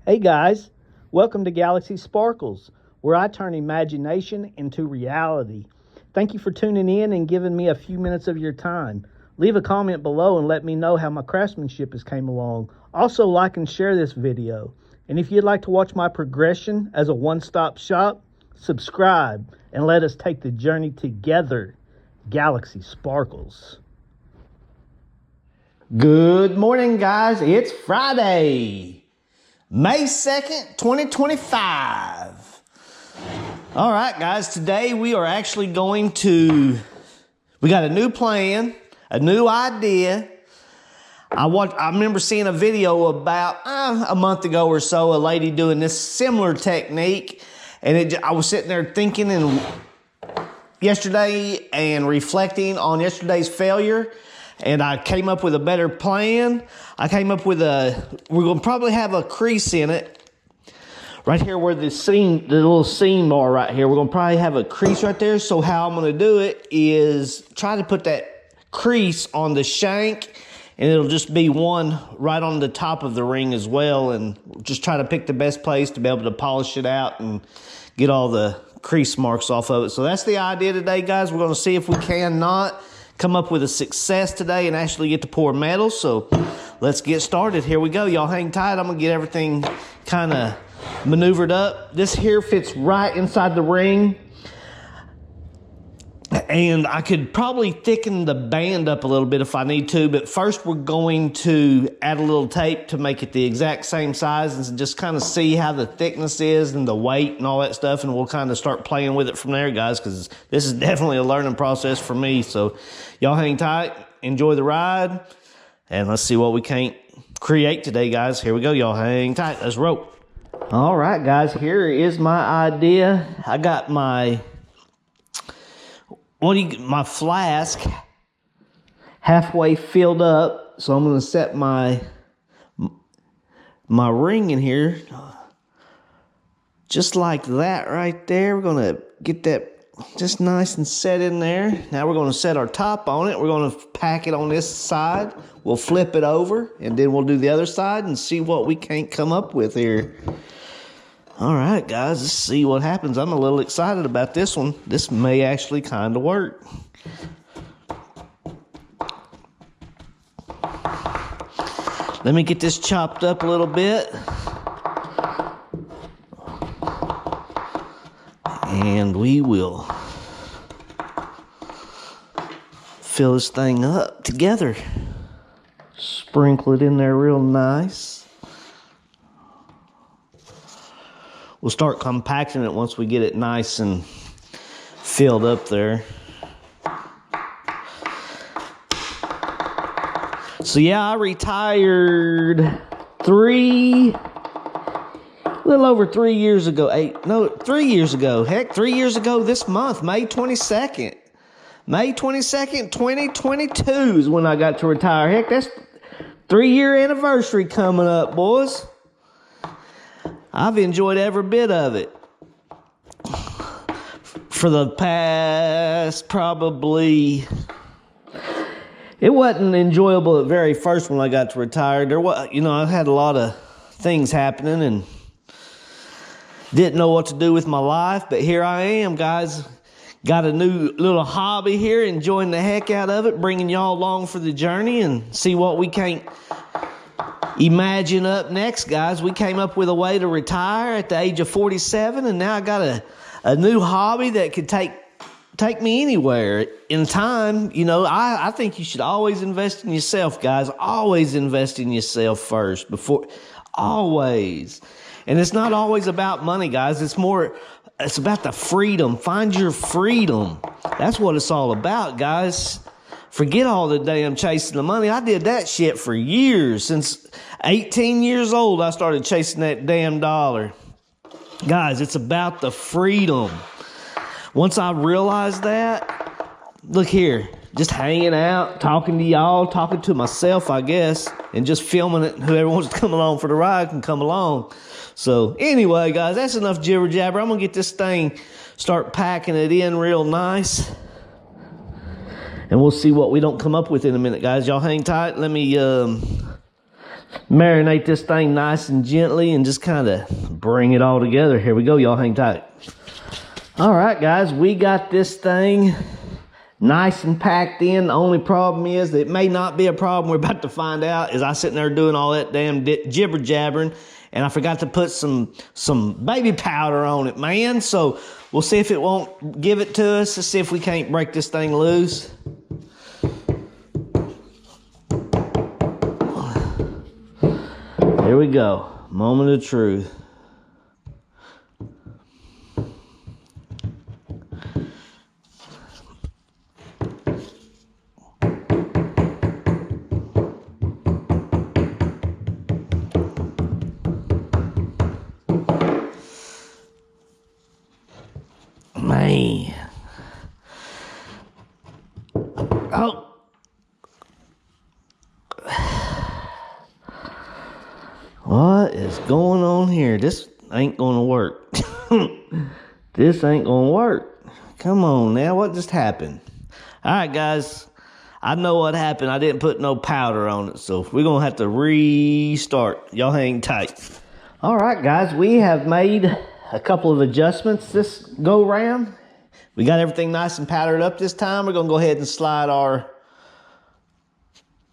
Hey guys, welcome to Galaxy Sparkles, where I turn imagination into reality. Thank you for tuning in and giving me a few minutes of your time. Leave a comment below and let me know how my craftsmanship has came along. Also like and share this video. And if you'd like to watch my progression as a one-stop shop, subscribe and let us take the journey together. Galaxy Sparkles. Good morning, guys. It's Friday. May 2nd, 2025. All right, guys, today we are actually we got a new plan, a new idea. I remember seeing a video about a month ago or so, a lady doing this similar technique, and I was sitting there thinking yesterday and reflecting on yesterday's failure. And I came up with a better plan. I came up with we're gonna probably have a crease in it. Right here where the little seam are right here. We're gonna probably have a crease right there. So how I'm gonna do it is try to put that crease on the shank, and it'll just be one right on the top of the ring as well. And just try to pick the best place to be able to polish it out and get all the crease marks off of it. So that's the idea today, guys. We're gonna see if we cannot come up with a success today and actually get to pour metal. So let's get started. Here we go. Y'all hang tight. I'm gonna get everything kind of maneuvered up. This here fits right inside the ring, and I could probably thicken the band up a little bit if I need to, but first we're going to add a little tape to make it the exact same size and just kind of see how the thickness is and the weight and all that stuff, and we'll kind of start playing with it from there, guys, because this is definitely a learning process for me. So y'all hang tight, enjoy the ride, and let's see what we can create today, guys. Here we go. Y'all hang tight. Let's roll. All right, guys, here is my idea. I got my flask halfway filled up, so I'm going to set my ring in here just like that right there. We're going to get that just nice and set in there. Now we're going to set our top on it. We're going to pack it on this side. We'll flip it over, and then we'll do the other side and see what we can't come up with here. All right, guys, let's see what happens. I'm a little excited about this one. This may actually kind of work. Let me get this chopped up a little bit. And we will fill this thing up together. Sprinkle it in there real nice. We'll start compacting it once we get it nice and filled up there. So yeah, I retired a little over 3 years ago. 3 years ago. Heck, 3 years ago this month, May 22nd. May 22nd, 2022 is when I got to retire. Heck, that's 3-year anniversary coming up, boys. I've enjoyed every bit of it. For the past, probably, it wasn't enjoyable at very first when I got to retire. I had a lot of things happening and didn't know what to do with my life, but here I am, guys. Got a new little hobby here, enjoying the heck out of it, bringing y'all along for the journey and see what we can't imagine up next, guys. We came up with a way to retire at the age of 47, and now I got a new hobby that could take me anywhere in time. I think you should always invest in yourself, guys. Always invest in yourself first, always. And it's not always about money, guys. It's about the freedom. Find your freedom. That's what it's all about, guys. Forget all the damn chasing the money. I did that shit for years. Since 18 years old, I started chasing that damn dollar. Guys, it's about the freedom. Once I realized that, look here, just hanging out, talking to y'all, talking to myself, I guess, and just filming it. Whoever wants to come along for the ride can come along. So anyway, guys, that's enough jibber jabber. I'm going to get this thing, start packing it in real nice. And we'll see what we don't come up with in a minute, guys. Y'all hang tight. Let me marinate this thing nice and gently and just kind of bring it all together. Here we go, y'all hang tight. All right, guys, we got this thing nice and packed in. The only problem is that it may not be a problem. We're about to find out. Is I sitting there doing all that damn jibber jabbering, and I forgot to put some baby powder on it, man. So we'll see if it won't give it to us. Let's see if we can't break this thing loose. Here we go. Moment of truth. Man. Oh. What is going on here? This ain't gonna work. This ain't gonna work. Come on now, what just happened? All right, guys, I know what happened. I didn't put no powder on it, so we're gonna have to restart. Y'all hang tight. All right, guys, we have made a couple of adjustments this go round. We got everything nice and powdered up this time. We're gonna go ahead and slide our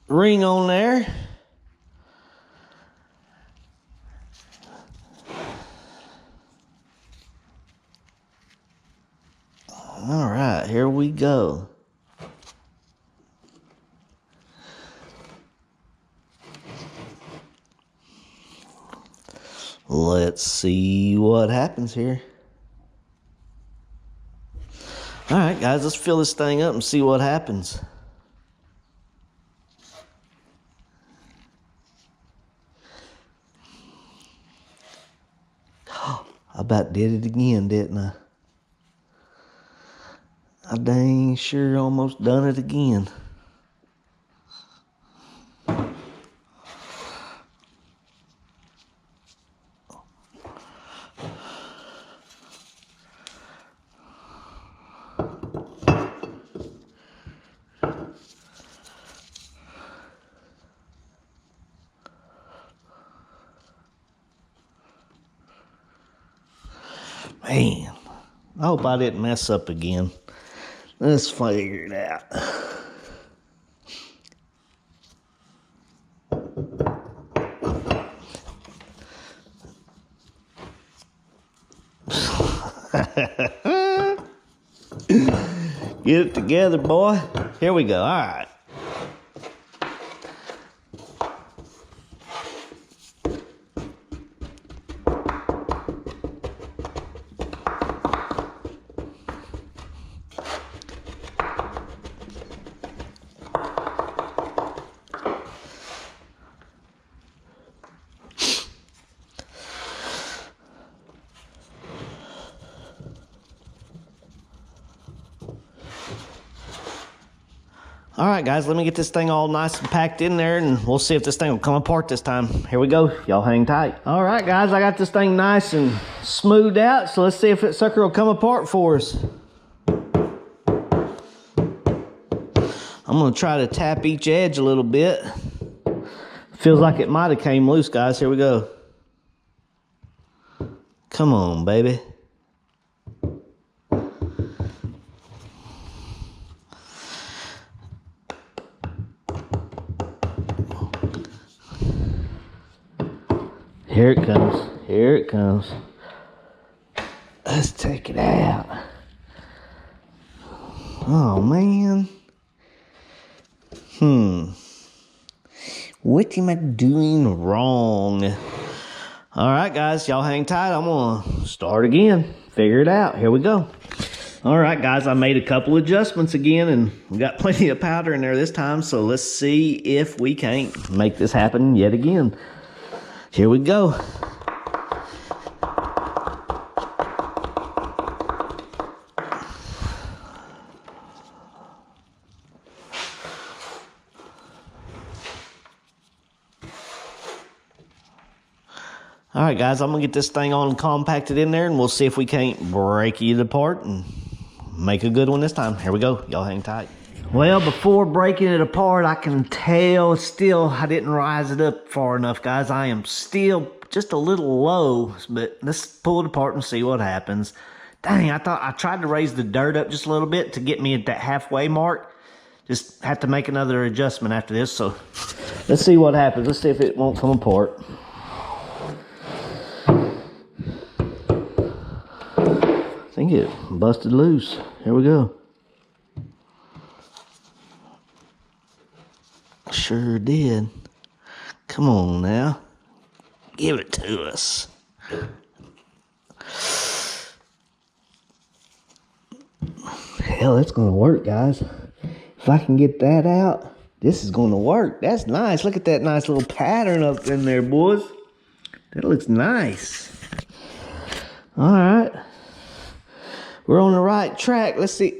ring on there. All right, here we go. Let's see what happens here. All right, guys, let's fill this thing up and see what happens. Oh, I about did it again, didn't I? I dang sure almost done it again. Man, I hope I didn't mess up again. Let's figure it out. Get it together, boy. Here we go. All right. All right, guys, let me get this thing all nice and packed in there, and we'll see if this thing will come apart this time. Here we go. Y'all hang tight. All right, guys, I got this thing nice and smoothed out, so let's see if that sucker will come apart for us. I'm going to try to tap each edge a little bit. Feels like it might have came loose, guys. Here we go. Come on, baby. Here it comes. Here it comes. Let's take it out. Oh, man. What am I doing wrong? All right, guys, y'all hang tight. I'm going to start again. Figure it out. Here we go. All right, guys, I made a couple adjustments again, and we got plenty of powder in there this time, so let's see if we can't make this happen yet again. Here we go. All right, guys, I'm going to get this thing on compacted in there, and we'll see if we can't break it apart and make a good one this time. Here we go. Y'all hang tight. Well, before breaking it apart, I can tell still I didn't rise it up far enough, guys. I am still just a little low, but let's pull it apart and see what happens. Dang, I tried to raise the dirt up just a little bit to get me at that halfway mark. Just have to make another adjustment after this, so let's see what happens. Let's see if it won't come apart. I think it busted loose. Here we go. Sure did. Come on now. Give it to us. Hell, it's gonna work, guys. If I can get that out, this is gonna work. That's nice. Look at that nice little pattern up in there, boys. That looks nice. All right. We're on the right track. Let's see.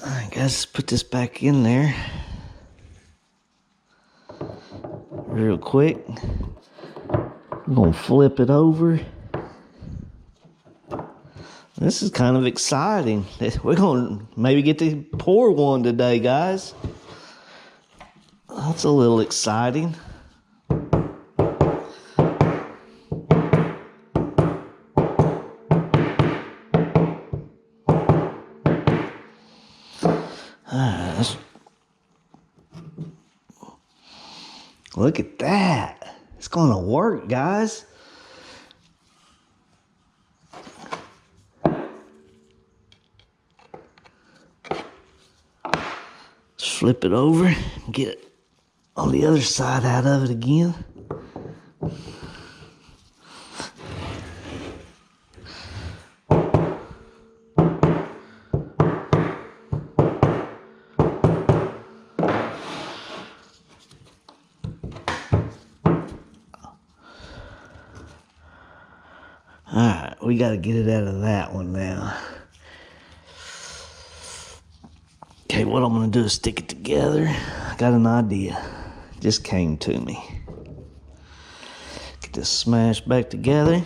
I guess put this back in there real quick. I'm gonna flip it over. This is kind of exciting. We're gonna maybe get to pour one today, guys. That's a little exciting. Look at that. It's gonna work, guys. Just flip it over and get it on the other side out of it again. Alright, we got to get it out of that one now. Okay, what I'm going to do is stick it together. I got an idea. It just came to me. Get this smashed back together.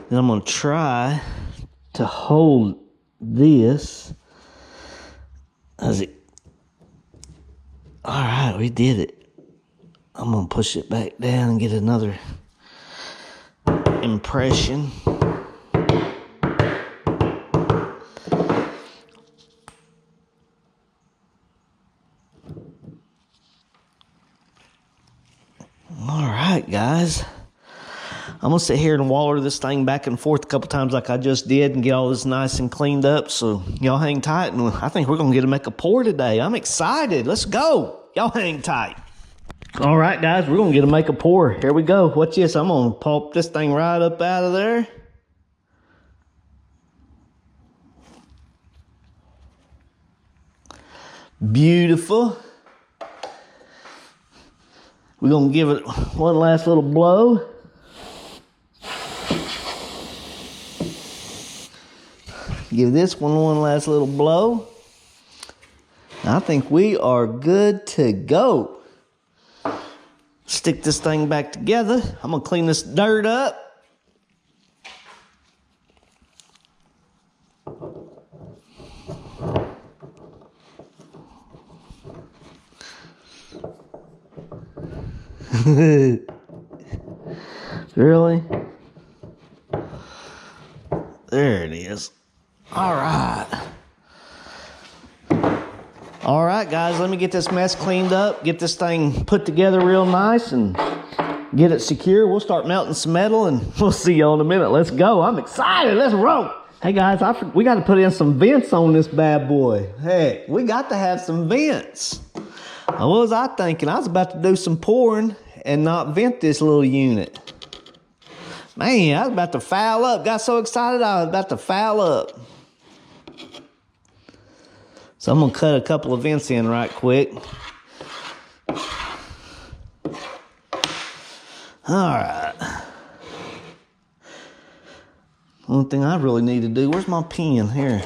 Then I'm going to try to hold this as it. All right, we did it. I'm gonna push it back down and get another impression. All right, guys. I'm gonna sit here and water this thing back and forth a couple times like I just did and get all this nice and cleaned up. So y'all hang tight, and I think we're gonna get to make a pour today. I'm excited. Let's go. Y'all hang tight. All right, guys, we're gonna get to make a pour. Here we go. Watch this. I'm gonna pulp this thing right up out of there. Beautiful. We're gonna give it one last little blow. Give this one last little blow. I think we are good to go. Stick this thing back together. I'm gonna clean this dirt up. Really? There it is. All right. All right, guys, let me get this mess cleaned up, get this thing put together real nice, and get it secure. We'll start melting some metal, and we'll see y'all in a minute. Let's go. I'm excited. Let's roll. Hey, guys, we got to put in some vents on this bad boy. Hey, we got to have some vents. What was I thinking? I was about to do some pouring and not vent this little unit. Man, I was about to foul up. Got so excited I was about to foul up. So I'm going to cut a couple of vents in right quick. All right. One thing I really need to do, where's my pen here?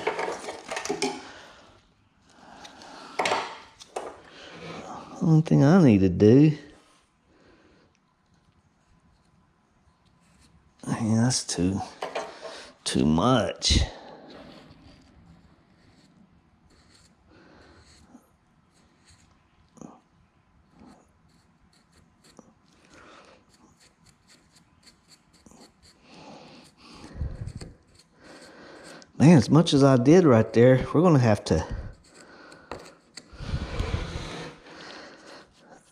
One thing I need to do. Yeah, that's too much. Man, as much as I did right there, we're gonna have to.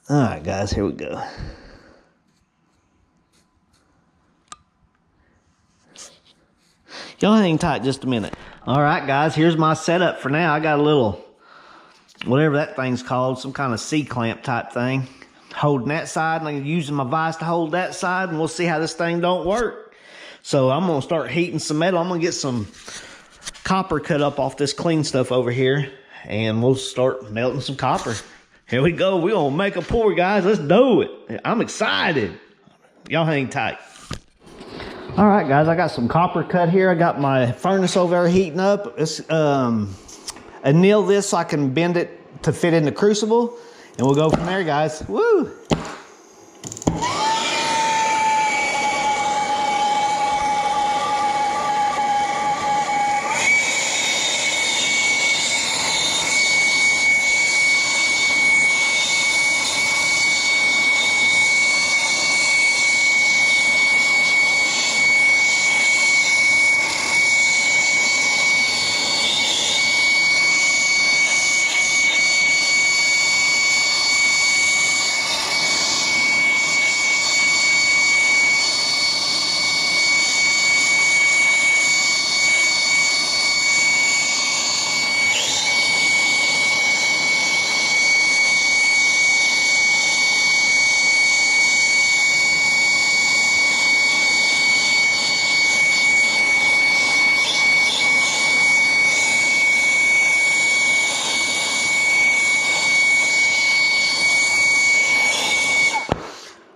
All right, guys, here we go. Y'all hang tight just a minute. All right, guys, here's my setup for now. I got a little, whatever that thing's called, some kind of C-clamp type thing, holding that side, and I'm using my vise to hold that side, and we'll see how this thing don't work. So I'm gonna start heating some metal. I'm gonna get some copper cut up off this clean stuff over here, and we'll start melting some copper. Here we go. We're gonna make a pour, guys. Let's do it. I'm excited. Y'all hang tight. All right, guys, I got some copper cut here. I got my furnace over there heating up. Let's anneal this so I can bend it to fit in the crucible, and we'll go from there, guys. Woo!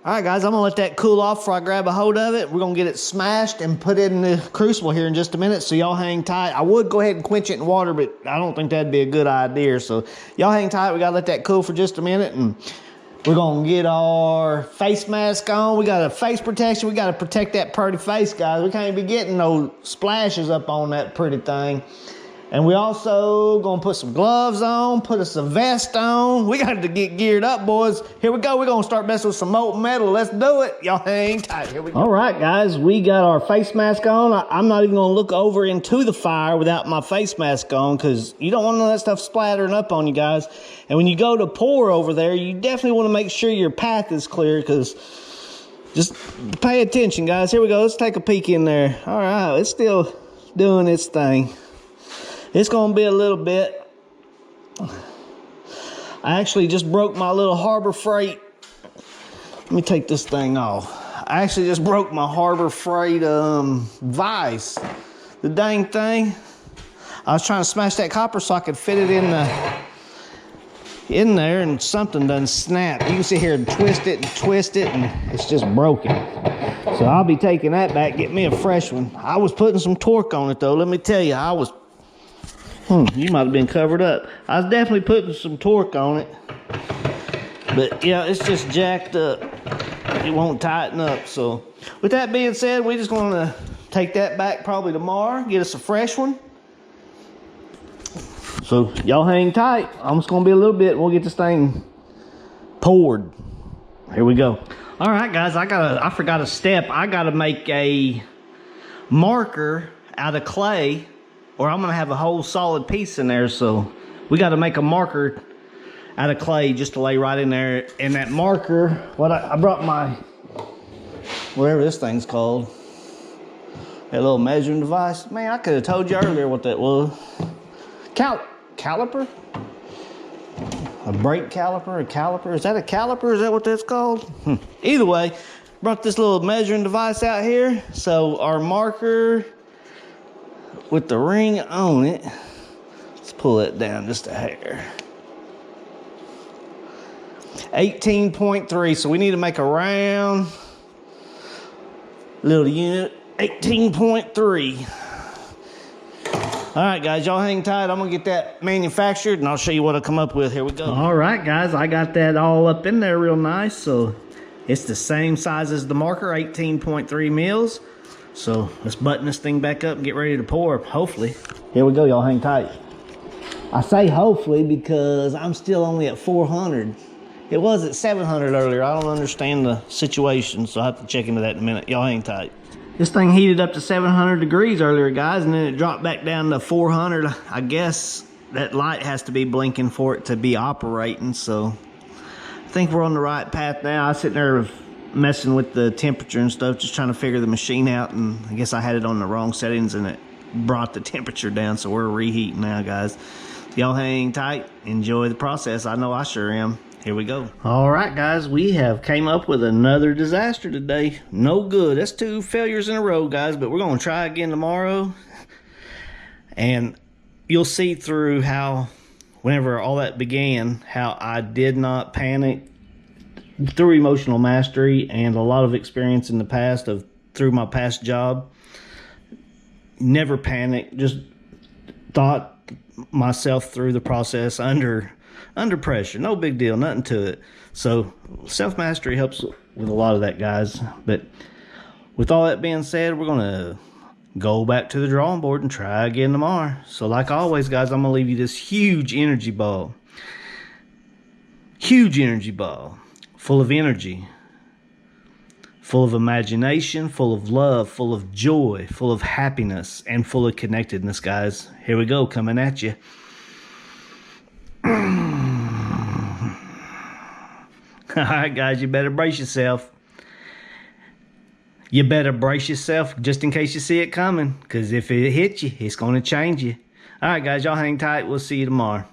All right, guys, I'm gonna let that cool off before I grab a hold of it. We're gonna get it smashed and put it in the crucible here in just a minute, so y'all hang tight. I would go ahead and quench it in water, but I don't think that'd be a good idea. So y'all hang tight. We gotta let that cool for just a minute, and we're gonna get our face mask on. We got a face protection. We gotta protect that pretty face, guys. We can't be getting no splashes up on that pretty thing. And we also gonna put some gloves on, put us a vest on. We got to get geared up, boys. Here we go. We're gonna start messing with some molten metal. Let's do it. Y'all hang tight. Here we go. All right, guys, we got our face mask on. I'm not even gonna look over into the fire without my face mask on, because you don't want none of that stuff splattering up on you, guys. And when you go to pour over there, you definitely want to make sure your path is clear, because just pay attention, guys. Here we go. Let's take a peek in there. All right, it's still doing its thing. It's gonna be a little bit. I actually just broke my little Harbor Freight. Let me take this thing off. I actually just broke my Harbor Freight vise. The dang thing. I was trying to smash that copper so I could fit it in there, and something done snapped. You can sit here and twist it, and it's just broken. So I'll be taking that back, get me a fresh one. I was putting some torque on it though. Let me tell you, I was. You might have been covered up. I was definitely putting some torque on it. But yeah, it's just jacked up. It won't tighten up. So with that being said, we're just going to take that back probably tomorrow. Get us a fresh one. So y'all hang tight. I'm just going to be a little bit. We'll get this thing poured. Here we go. All right, guys. I forgot a step. I got to make a marker out of clay, or I'm gonna have a whole solid piece in there. So we got to make a marker out of clay just to lay right in there. And that marker, I brought my, whatever this thing's called, that little measuring device. Man, I could have told you earlier what that was. Caliper? A brake caliper, a caliper. Is that a caliper? Is that what that's called? Either way, brought this little measuring device out here. So our marker with the ring on it, let's pull it down just a hair. 18.3, so we need to make a round little unit 18.3. All right, guys, y'all hang tight. I'm gonna get that manufactured and I'll show you what I come up with. Here we go. All right, guys, I got that all up in there real nice. So it's the same size as the marker, 18.3 mils. So let's button this thing back up and get ready to pour, hopefully. Here we go, y'all hang tight. I say hopefully because I'm still only at 400. It was at 700 earlier. I don't understand the situation, so I'll have to check into that in a minute. Y'all hang tight. This thing heated up to 700 degrees earlier, guys, and then it dropped back down to 400. I guess that light has to be blinking for it to be operating, so I think we're on the right path now. I was sitting there messing with the temperature and stuff, just trying to figure the machine out, and I guess I had it on the wrong settings and it brought the temperature down, so we're reheating now, guys. Y'all hang tight. Enjoy the process. I know I sure am. Here we go. All right, guys, we have came up with another disaster today. No good. That's 2 failures in a row, guys, but we're going to try again tomorrow. And you'll see through how, whenever all that began, how I did not panic through emotional mastery and a lot of experience in the past through my past job. Never panicked, just thought myself through the process under pressure. No big deal, nothing to it. So self-mastery helps with a lot of that, guys. But with all that being said, we're gonna go back to the drawing board and try again tomorrow. So like always, guys, I'm gonna leave you this huge energy ball full of energy, full of imagination, full of love, full of joy, full of happiness, and full of connectedness, guys. Here we go, coming at you. All right, guys, you better brace yourself. You better brace yourself just in case you see it coming, because if it hits you, it's going to change you. All right, guys, y'all hang tight. We'll see you tomorrow.